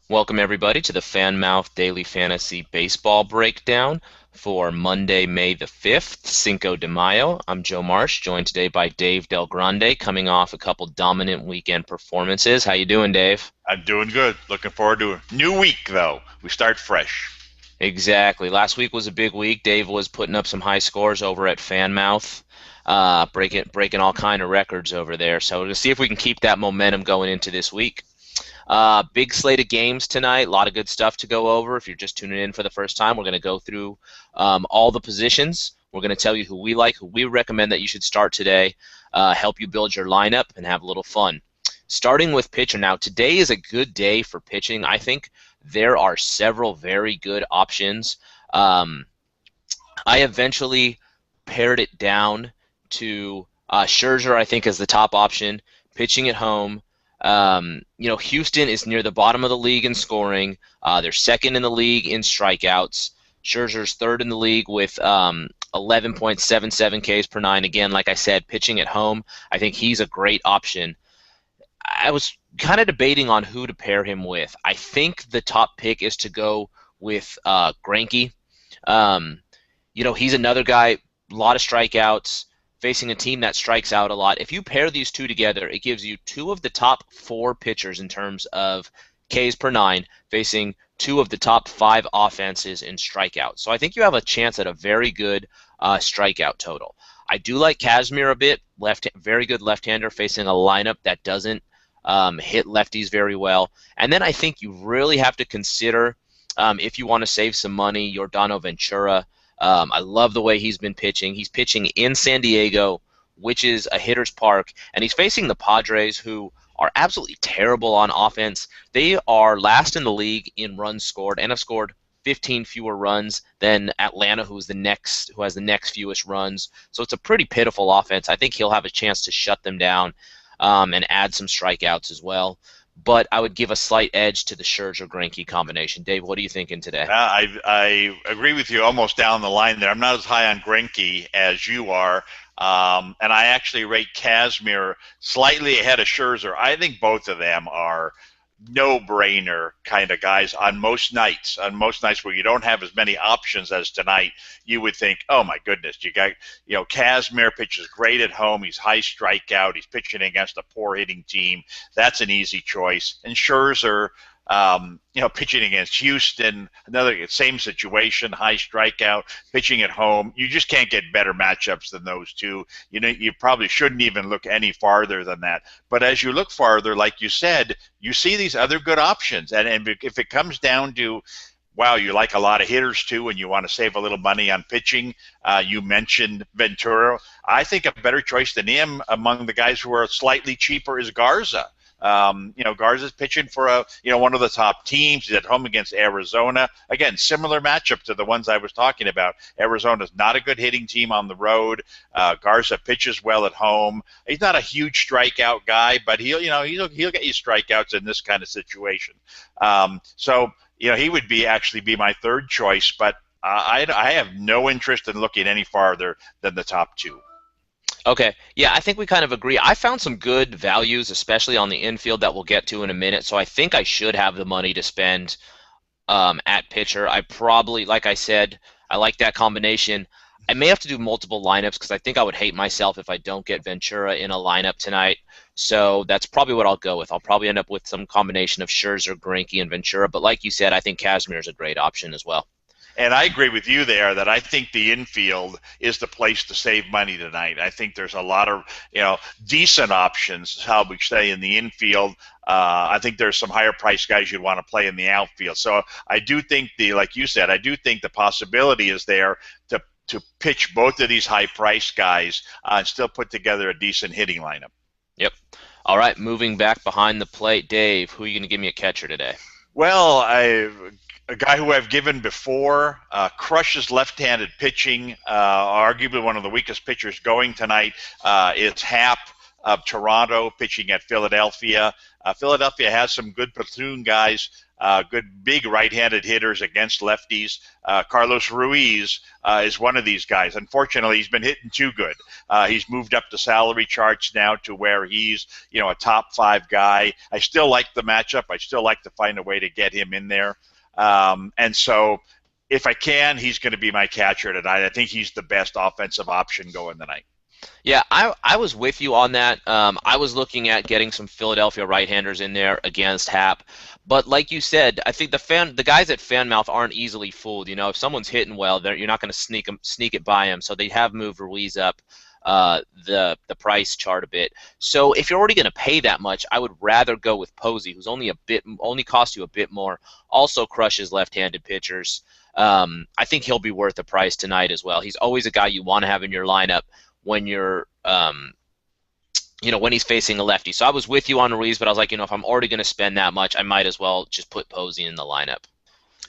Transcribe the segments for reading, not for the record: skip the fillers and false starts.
Welcome, everybody, to the Fanmouth Daily Fantasy Baseball Breakdown for Monday, May the 5th, Cinco de Mayo. I'm Joe Marsh, joined today by Dave Del Grande, coming off a couple dominant weekend performances. How you doing, Dave? I'm doing good. Looking forward to a new week, though. We start fresh. Exactly. Last week was a big week. Dave was putting up some high scores over at Fanmouth, breaking all kind of records over there. So we'll see if we can keep that momentum going into this week. Big slate of games tonight. A lot of good stuff to go over. If you're just tuning in for the first time, we're going to go through all the positions. We're going to tell you who we like, who we recommend that you should start today, help you build your lineup, and have a little fun. Starting with pitcher. Now, today is a good day for pitching. I think there are several very good options. I eventually pared it down to Scherzer, I think, as the top option, pitching at home. Houston is near the bottom of the league in scoring. They're second in the league in strikeouts. Scherzer's third in the league with 11.77 Ks per nine. Again, like I said, pitching at home, I think he's a great option. I was kind of debating on who to pair him with. I think the top pick is to go with Greinke. Um, he's another guy, a lot of strikeouts, facing a team that strikes out a lot. If you pair these two together, it gives you two of the top four pitchers in terms of Ks per nine, facing two of the top five offenses in strikeouts. So I think you have a chance at a very good strikeout total. I do like Kazmir a bit, very good left-hander facing a lineup that doesn't hit lefties very well. And then I think you really have to consider, if you want to save some money, Yordano Ventura. I love the way he's been pitching. He's pitching in San Diego, which is a hitter's park, and he's facing the Padres, who are absolutely terrible on offense. They are last in the league in runs scored and have scored 15 fewer runs than Atlanta, who has the next fewest runs. So it's a pretty pitiful offense. I think he'll have a chance to shut them down and add some strikeouts as well. But I would give a slight edge to the Scherzer-Greinke combination. Dave, what are you thinking today? I agree with you almost down the line there. I'm not as high on Greinke as you are. And I actually rate Kazmir slightly ahead of Scherzer. I think both of them are no-brainer kind of guys on most nights. On most nights where you don't have as many options as tonight, you would think, oh my goodness, Kazmir pitches great at home. He's high strikeout. He's pitching against a poor hitting team. That's an easy choice. And Scherzer, pitching against Houston, another same situation, high strikeout, pitching at home. You just can't get better matchups than those two. You probably shouldn't even look any farther than that. But as you look farther, like you said, you see these other good options. And if it comes down to, wow, you like a lot of hitters too, and you want to save a little money on pitching. You mentioned Ventura. I think a better choice than him among the guys who are slightly cheaper is Garza. Garza's pitching for one of the top teams. He's at home against Arizona. Again, similar matchup to the ones I was talking about. Arizona's not a good hitting team on the road. Garza pitches well at home. He's not a huge strikeout guy, but he'll get you strikeouts in this kind of situation. He would actually be my third choice, but I have no interest in looking any farther than the top two. Okay. Yeah, I think we kind of agree. I found some good values, especially on the infield, that we'll get to in a minute. So I think I should have the money to spend at pitcher. I probably, like I said, I like that combination. I may have to do multiple lineups because I think I would hate myself if I don't get Ventura in a lineup tonight. So that's probably what I'll go with. I'll probably end up with some combination of Scherzer, Greinke, and Ventura. But like you said, I think Kazmir is a great option as well. And I agree with you there that I think the infield is the place to save money tonight. I think there's a lot of decent options, how we say, in the infield. I think there's some higher price guys you'd want to play in the outfield. So I do think like you said, I do think the possibility is there to pitch both of these high price guys and still put together a decent hitting lineup. Yep. All right, moving back behind the plate, Dave, who are you going to give me a catcher today? Well, a guy who I've given before, crushes left-handed pitching, arguably one of the weakest pitchers going tonight. It's Happ. of Toronto pitching at Philadelphia. Philadelphia has some good platoon guys, good big right-handed hitters against lefties. Carlos Ruiz is one of these guys. Unfortunately, he's been hitting too good. He's moved up the salary charts now to where he's, a top 5 guy. I still like the matchup. I still like to find a way to get him in there. And so if I can, he's going to be my catcher tonight. I think he's the best offensive option going tonight. Yeah, I was with you on that. I was looking at getting some Philadelphia right-handers in there against Hap, but like you said, I think the guys at Fanmouth aren't easily fooled. If someone's hitting well, you're not going to sneak it by them. So they have moved Ruiz up the price chart a bit. So if you're already going to pay that much, I would rather go with Posey, who's only cost you a bit more. Also crushes left-handed pitchers. I think he'll be worth the price tonight as well. He's always a guy you want to have in your lineup when you're, when he's facing a lefty. So I was with you on Ruiz, but I was like, if I'm already going to spend that much, I might as well just put Posey in the lineup.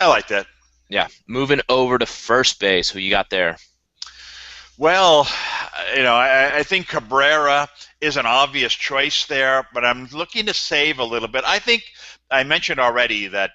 I like that. Yeah. Moving over to first base, who you got there? Well, I think Cabrera is an obvious choice there, but I'm looking to save a little bit. I think I mentioned already that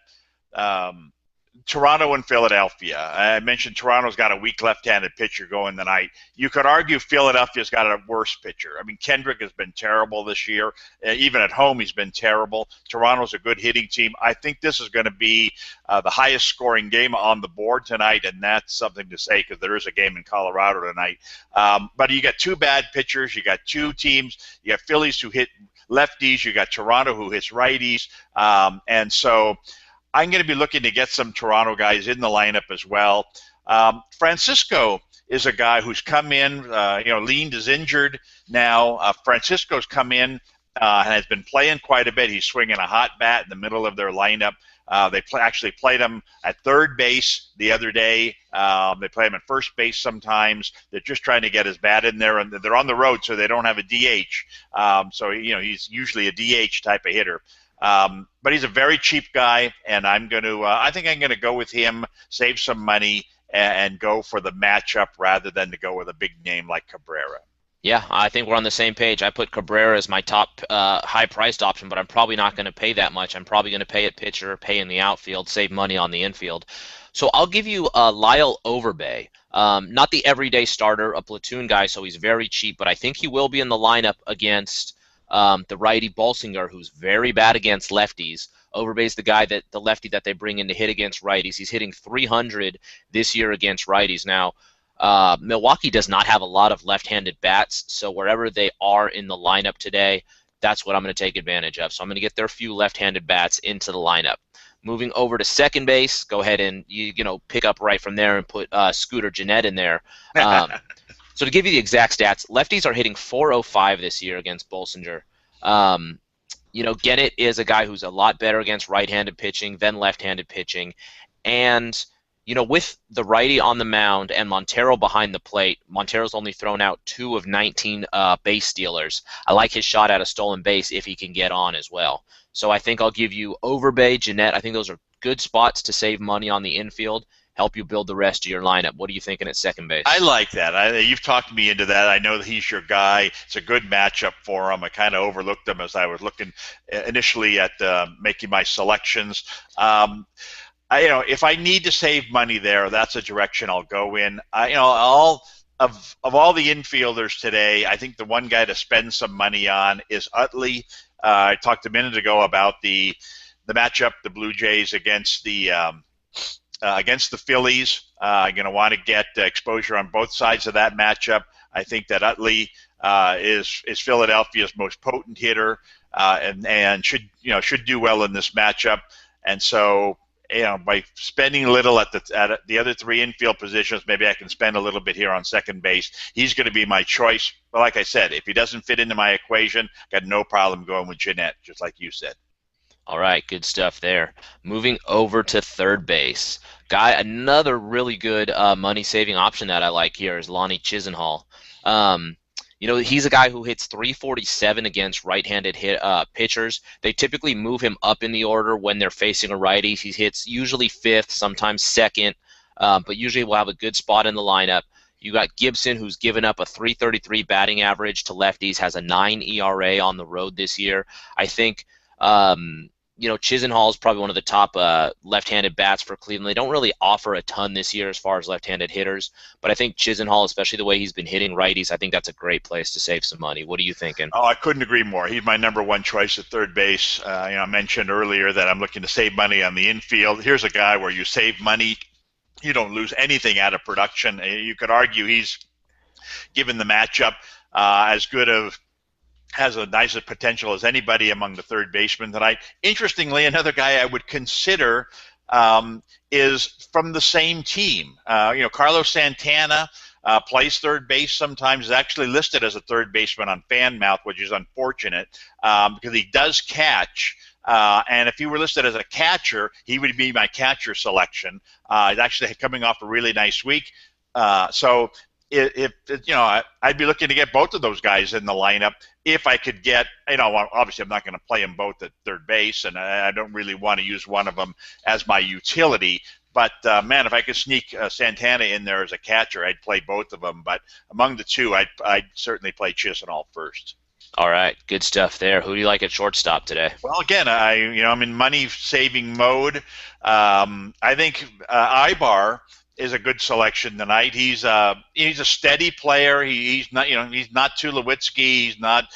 Toronto and Philadelphia. I mentioned Toronto's got a weak left-handed pitcher going tonight. You could argue Philadelphia's got a worse pitcher. I mean, Kendrick has been terrible this year. Even at home, he's been terrible. Toronto's a good hitting team. I think this is going to be the highest scoring game on the board tonight, and that's something to say because there is a game in Colorado tonight. But you got 2 bad pitchers. You got 2 teams. You got Phillies who hit lefties. You got Toronto who hits righties. And so I'm going to be looking to get some Toronto guys in the lineup as well. Francisco is a guy who's come in, Lind is injured now. Francisco's come in and has been playing quite a bit. He's swinging a hot bat in the middle of their lineup. They actually played him at third base the other day. They play him at first base sometimes. They're just trying to get his bat in there, and they're on the road, so they don't have a DH. So he's usually a DH type of hitter. But he's a very cheap guy, and I think I'm going to go with him, save some money, and go for the matchup rather than to go with a big name like Cabrera. Yeah, I think we're on the same page. I put Cabrera as my top high-priced option, but I'm probably not going to pay that much. I'm probably going to pay at pitcher, pay in the outfield, save money on the infield. So I'll give you Lyle Overbay. Not the everyday starter, a platoon guy, so he's very cheap, but I think he will be in the lineup against the righty Bolsinger, who's very bad against lefties. Overbay's the lefty that they bring in to hit against righties. He's hitting 300 this year against righties. Now, Milwaukee does not have a lot of left-handed bats, so wherever they are in the lineup today, that's what I'm going to take advantage of. So I'm going to get their few left-handed bats into the lineup. Moving over to second base, go ahead and pick up right from there and put Scooter Gennett in there. So to give you the exact stats, lefties are hitting 405 this year against Bolsinger. Gennett is a guy who's a lot better against right-handed pitching than left-handed pitching. And, with the righty on the mound and Montero behind the plate, Montero's only thrown out 2 of 19 base stealers. I like his shot at a stolen base if he can get on as well. So I think I'll give you Overbay, Gennett. I think those are good spots to save money on the infield, help you build the rest of your lineup. What are you thinking at second base? I like that. You've talked me into that. I know that he's your guy. It's a good matchup for him. I kind of overlooked him as I was looking initially at making my selections. If I need to save money there, that's a direction I'll go in. Of all the infielders today, I think the one guy to spend some money on is Utley. I talked a minute ago about the matchup, the Blue Jays against the Phillies. I'm going to want to get exposure on both sides of that matchup. I think that Utley is Philadelphia's most potent hitter and should do well in this matchup. And so, by spending a little at the other 3 infield positions, maybe I can spend a little bit here on second base. He's going to be my choice. But like I said, if he doesn't fit into my equation, got no problem going with Gennett, just like you said. All right, good stuff there. Moving over to third base. Another really good money-saving option that I like here is Lonnie Chisenhall. He's a guy who hits 347 against right-handed pitchers. They typically move him up in the order when they're facing a righty. He hits usually 5th, sometimes 2nd, but usually will have a good spot in the lineup. You got Gibson, who's given up a 333 batting average to lefties, has a 9 ERA on the road this year. I think Chisenhall is probably one of the top left-handed bats for Cleveland. They don't really offer a ton this year as far as left-handed hitters, but I think Chisenhall, especially the way he's been hitting righties, I think that's a great place to save some money. What are you thinking? Oh, I couldn't agree more. He's my number one choice at third base. I mentioned earlier that I'm looking to save money on the infield. Here's a guy where you save money, you don't lose anything out of production. You could argue he's given the matchup as good of has a nice potential as anybody among the third basemen tonight. Interestingly, another guy I would consider is from the same team. Carlos Santana plays third base sometimes, is actually listed as a third baseman on Fanmouth, which is unfortunate because he does catch. And if he were listed as a catcher, he would be my catcher selection. He's actually coming off a really nice week. So I'd be looking to get both of those guys in the lineup if I could get, obviously I'm not going to play them both at third base, and I don't really want to use one of them as my utility. But, man, if I could sneak Santana in there as a catcher, I'd play both of them. But among the two, I'd certainly play Chisenhall first. All right, good stuff there. Who do you like at shortstop today? Well, again, I'm in money-saving mode. I think Ibar is a good selection tonight. He's a steady player. He's not Tulowitzki. He's not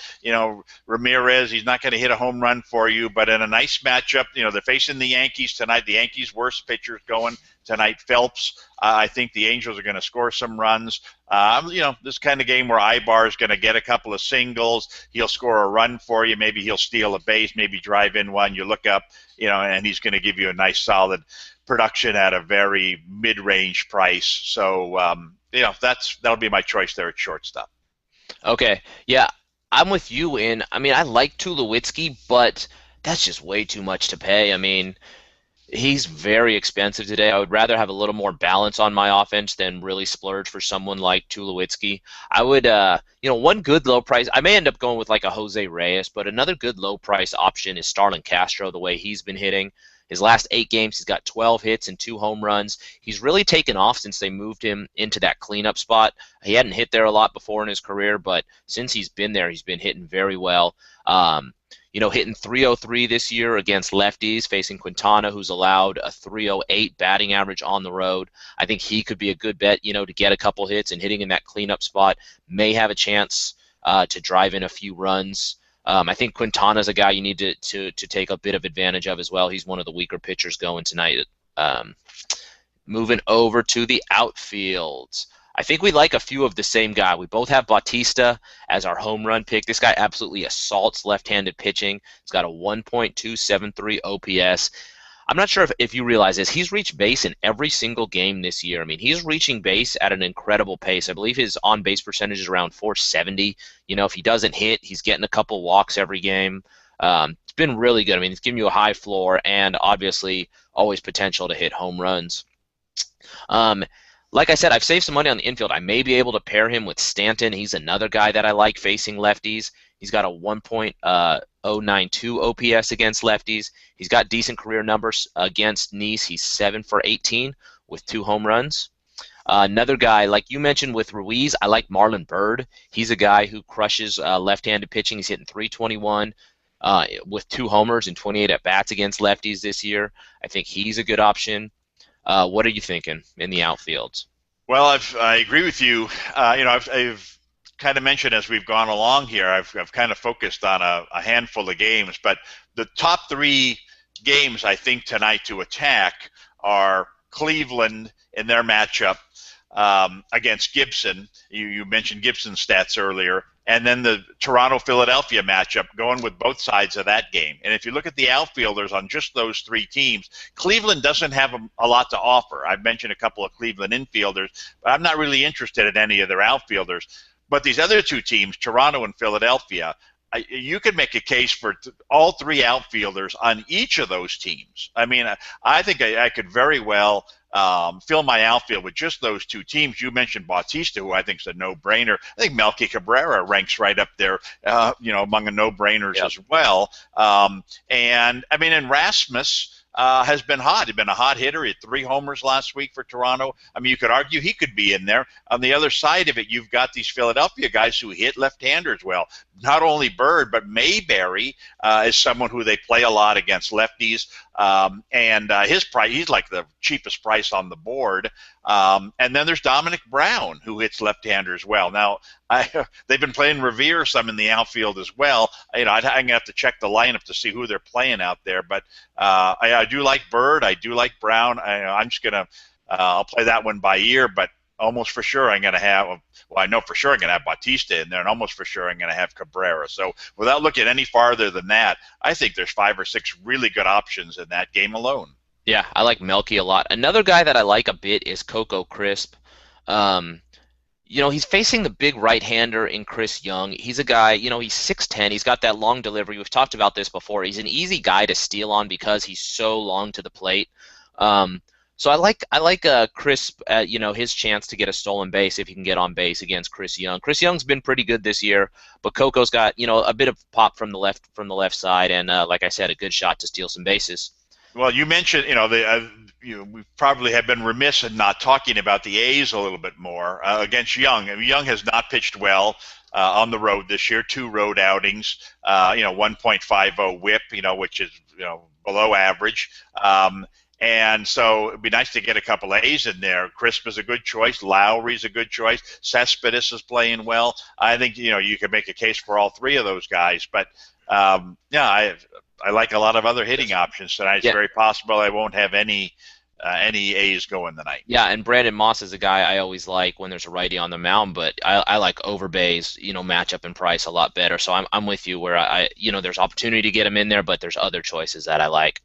Ramirez. He's not going to hit a home run for you. But in a nice matchup, they're facing the Yankees tonight. The Yankees' worst pitchers going tonight. Phelps. I think the Angels are going to score some runs. This kind of game where Ibar is going to get a couple of singles. He'll score a run for you. Maybe he'll steal a base. Maybe drive in one. You look up, and he's going to give you a nice solid production at a very mid-range price. So, that'll be my choice there at shortstop. Okay. Yeah, I'm with you I like Tulowitzki, but that's just way too much to pay. He's very expensive today. I would rather have a little more balance on my offense than really splurge for someone like Tulowitzki. I would, one good low price, I may end up going with like a Jose Reyes, but another good low price option is Starlin Castro, the way he's been hitting. His last 8 games, he's got 12 hits and 2 home runs. He's really taken off since they moved him into that cleanup spot. He hadn't hit there a lot before in his career, but since he's been there, he's been hitting very well. Hitting 303 this year against lefties, facing Quintana, who's allowed a 308 batting average on the road. I think he could be a good bet, to get a couple hits, and hitting in that cleanup spot may have a chance to drive in a few runs. I think Quintana's a guy you need to take a bit of advantage of as well. He's one of the weaker pitchers going tonight. Moving over to the outfield. I think we like a few of the same guy. We both have Bautista as our home run pick. This guy absolutely assaults left-handed pitching. He's got a 1.273 OPS. I'm not sure if you realize this. He's reached base in every single game this year. He's reaching base at an incredible pace. I believe his on-base percentage is around 470. If he doesn't hit, he's getting a couple walks every game. It's been really good. He's giving you a high floor and obviously always potential to hit home runs. Like I said, I've saved some money on the infield. I may be able to pair him with Stanton. He's another guy that I like facing lefties. He's got a 1.092 OPS against lefties. He's got decent career numbers against Nice. He's 7 for 18 with 2 home runs. Another guy, like you mentioned with Ruiz, I like Marlon Byrd. He's a guy who crushes left-handed pitching. He's hitting 321 with 2 homers and 28 at-bats against lefties this year. I think he's a good option. What are you thinking in the outfield? Well, I agree with you. I've kind of mentioned as we've gone along here, I've kind of focused on a handful of games, but the top 3 games I think tonight to attack are Cleveland in their matchup against Gibson. You mentioned Gibson's stats earlier. And then the Toronto-Philadelphia matchup, going with both sides of that game. And if you look at the outfielders on just those 3 teams, Cleveland doesn't have a lot to offer. I've mentioned a couple of Cleveland infielders, but I'm not really interested in any of their outfielders. But these other 2 teams, Toronto and Philadelphia, you could make a case for all 3 outfielders on each of those teams. I think I could very well fill my outfield with just those 2 teams. You mentioned Bautista, who I think is a no-brainer. I think Melky Cabrera ranks right up there, among the no-brainers as well. And Rasmus, has been hot. He's been a hot hitter. He had 3 homers last week for Toronto. I mean, you could argue he could be in there. On the other side of it, you've got these Philadelphia guys who hit left-handers well. Not only Bird, but Mayberry is someone who they play a lot against lefties. And his price, he's like the cheapest price on the board. And then there's Dominic Brown, who hits left-handers well. Now, they've been playing Revere some in the outfield as well. I'm going to have to check the lineup to see who they're playing out there. But I do like Bird. I do like Brown. I'm just going to I'll play that one by ear, but almost for sure I'm going to have, well, I know for sure I'm going to have Bautista in there, and almost for sure I'm going to have Cabrera. So without looking any farther than that, I think there's 5 or 6 really good options in that game alone. Yeah, I like Melky a lot. Another guy that I like a bit is Coco Crisp. He's facing the big right-hander in Chris Young. He's a guy, he's 6'10". He's got that long delivery. We've talked about this before. He's an easy guy to steal on because he's so long to the plate. So I like Crisp, his chance to get a stolen base if he can get on base against Chris Young. Chris Young's been pretty good this year, but Coco's got a bit of pop from the left side, and like I said, a good shot to steal some bases. Well, you mentioned, we probably have been remiss in not talking about the A's a little bit more against Young. I mean, Young has not pitched well on the road this year. 2 road outings, 1.50 WHIP, which is below average. And so it'd be nice to get a couple of A's in there. Crisp is a good choice. Lowry's a good choice. Cespedes is playing well. I think you could make a case for all 3 of those guys. But I like a lot of other hitting options tonight. It's very possible I won't have any A's going tonight. Yeah, and Brandon Moss is a guy I always like when there's a righty on the mound, but I like Overbay's matchup and price a lot better. So I'm with you where I there's opportunity to get him in there, but there's other choices that I like.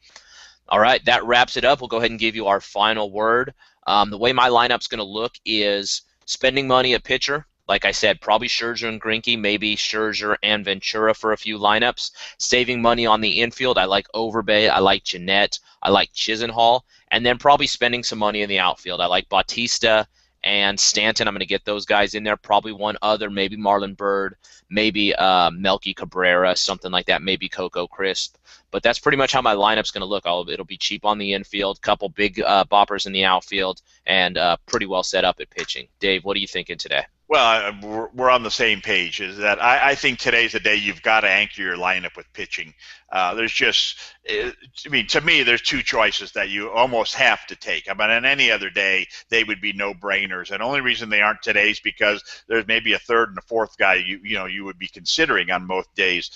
All right, that wraps it up. We'll go ahead and give you our final word. The way my lineup's going to look is spending money at pitcher. Like I said, probably Scherzer and Greinke, maybe Scherzer and Ventura for a few lineups. Saving money on the infield, I like Overbay, I like Jeanette, I like Chisenhall, and then probably spending some money in the outfield. I like Bautista and Stanton. I'm going to get those guys in there. Probably one other, maybe Marlon Bird, maybe Melky Cabrera, something like that, maybe Coco Crisp. But that's pretty much how my lineup's going to look. It'll be cheap on the infield, couple big boppers in the outfield, and pretty well set up at pitching. Dave, what are you thinking today? Well, we're on the same page. Is that I think today's the day you've got to anchor your lineup with pitching. There's just, to me, there's 2 choices that you almost have to take. I mean, on any other day, they would be no-brainers. And the only reason they aren't today is because there's maybe a 3rd and a 4th guy you would be considering on both days.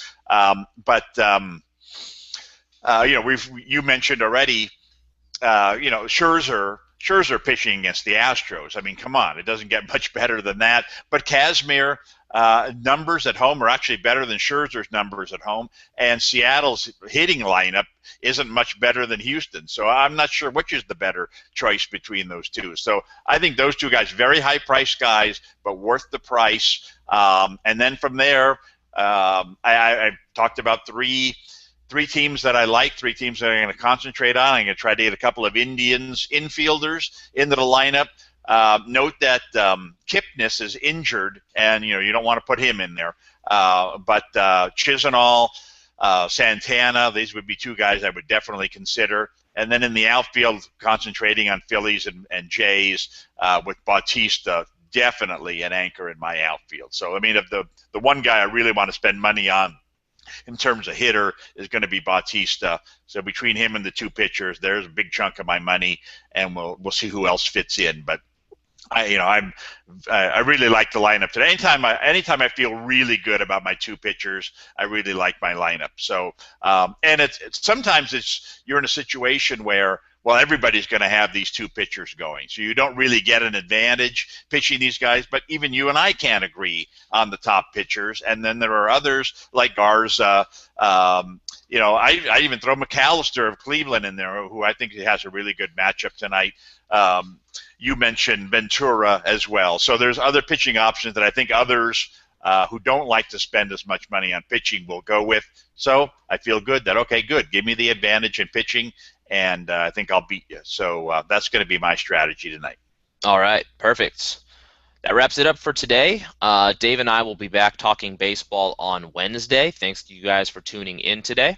You mentioned already, Scherzer pitching against the Astros. I mean, come on, it doesn't get much better than that. But Kazmir numbers at home are actually better than Scherzer's numbers at home, and Seattle's hitting lineup isn't much better than Houston. So I'm not sure which is the better choice between those 2. So I think those 2 guys, very high-priced guys, but worth the price. And then from there, I talked about three teams that I like, 3 teams that I'm going to concentrate on. I'm going to try to get a couple of Indians infielders into the lineup. Note that Kipnis is injured, and you don't want to put him in there. But Chisenhall, Santana, these would be 2 guys I would definitely consider. And then in the outfield, concentrating on Phillies and Jays with Bautista, definitely an anchor in my outfield. So I mean, if the one guy I really want to spend money on in terms of hitter is going to be Bautista. So between him and the 2 pitchers, there's a big chunk of my money, and we'll see who else fits in. But I really like the lineup today. Anytime I feel really good about my 2 pitchers, I really like my lineup. So and it's sometimes you're in a situation where, well, everybody's going to have these 2 pitchers going. So you don't really get an advantage pitching these guys, but even you and I can't agree on the top pitchers. And then there are others like Garza. I even throw McAllister of Cleveland in there, who I think has a really good matchup tonight. You mentioned Ventura as well. So there's other pitching options that I think others who don't like to spend as much money on pitching will go with. So I feel good that, okay, good, give me the advantage in pitching, and I think I'll beat you. So that's going to be my strategy tonight. All right, perfect. That wraps it up for today. Dave and I will be back talking baseball on Wednesday. Thanks to you guys for tuning in today.